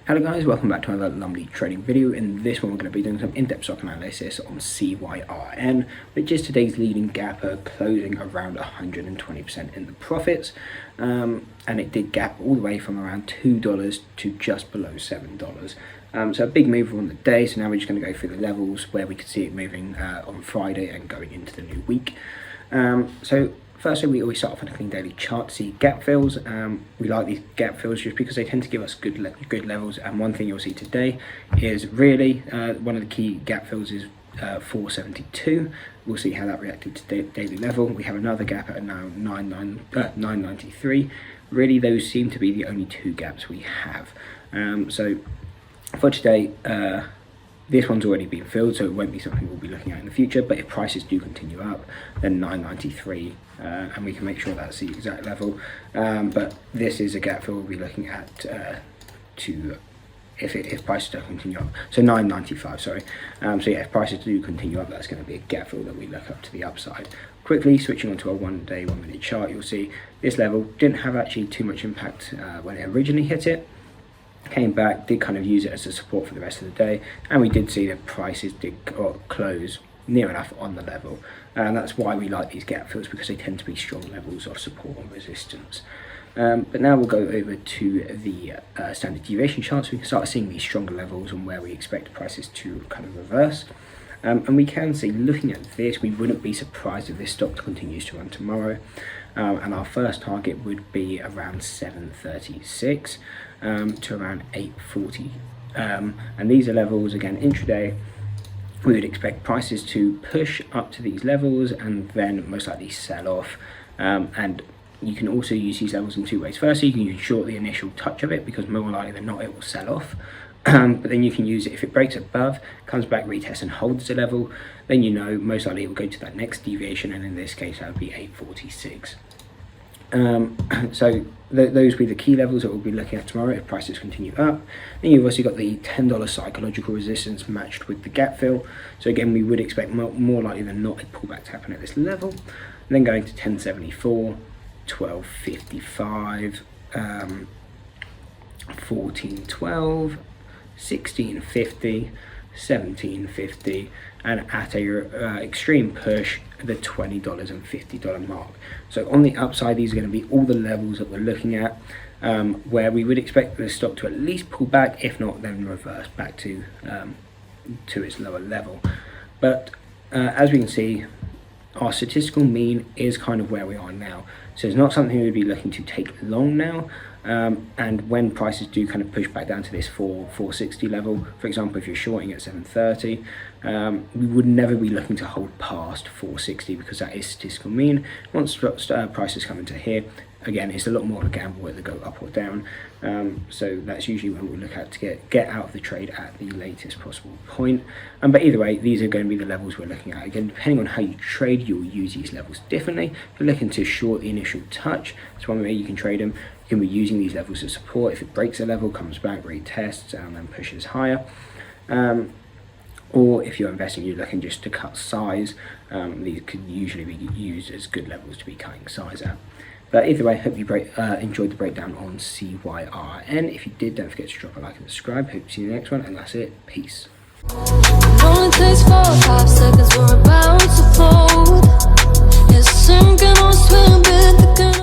Hello guys, welcome back to another lovely trading video. In this one we're going to be doing some in-depth stock analysis on CYRN, which is today's leading gapper, closing around 120% in the profits, and it did gap all the way from around $2 to just below $7. So a big move on the day. So now we're just going to go through the levels where we could see it moving on Friday and going into the new week. Firstly, we always start off on a clean daily chart to see gap fills. We like these gap fills just because they tend to give us good levels. And one thing you'll see today is really one of the key gap fills is 472. We'll see how that reacted to daily level. We have another gap at now 993. Really, those seem to be the only two gaps we have. So for today, this one's already been filled, so it won't be something we'll be looking at in the future, but if prices do continue up, then 993, and we can make sure that's the exact level. But this is a gap fill we'll be looking at if prices do continue up. So 995, sorry. So yeah, if prices do continue up, that's going to be a gap fill that we look up to the upside. Quickly switching onto a 1 day, 1 minute chart, you'll see this level didn't have actually too much impact when it originally hit it. Came back, did kind of use it as a support for the rest of the day, and we did see that prices did close near enough on the level, and that's why we like these gap fills, because they tend to be strong levels of support and resistance. But now we'll go over to the standard deviation chart, so we can start seeing these stronger levels and where we expect prices to kind of reverse. And we can see, looking at this, we wouldn't be surprised if this stock continues to run tomorrow. And our first target would be around 736 to around 840. And these are levels, again, intraday. We would expect prices to push up to these levels and then most likely sell off. And you can also use these levels in two ways. Firstly, you can use short the initial touch of it, because more likely than not it will sell off. But then you can use it if it breaks above, comes back, retests and holds the level, then you know most likely it will go to that next deviation, and in this case that would be 846. So those will be the key levels that we'll be looking at tomorrow if prices continue up. Then you've also got the $10 psychological resistance matched with the gap fill. So again, we would expect more likely than not a pullback to happen at this level. And then going to 1074, 1255, 1412, 1650, 1750, and at a extreme push, the $20 and $50 mark. So on the upside, these are going to be all the levels that we're looking at, where we would expect the stock to at least pull back, if not then reverse back to its lower level. But as we can see, our statistical mean is kind of where we are now. So it's not something we'd be looking to take long now. And when prices do kind of push back down to this 460 level, for example, if you're shorting at 730, we would never be looking to hold past 460, because that is statistical mean. Once prices come into here, again, it's a lot more of a gamble whether they go up or down. So that's usually when we look at to get out of the trade at the latest possible point. But either way, these are going to be the levels we're looking at. Again, depending on how you trade, you'll use these levels differently. If you're looking to short the initial touch, that's one way you can trade them. You can be using these levels as support. If it breaks a level, comes back, retests, and then pushes higher. Or if you're investing, you're looking just to cut size, these could usually be used as good levels to be cutting size at. But either way, I hope you enjoyed the breakdown on CYRN. If you did, don't forget to drop a like and subscribe. Hope to see you in the next one, and that's it. Peace. It only takes 4 or 5 seconds, we're about to fold. Yes, sinking or swimming.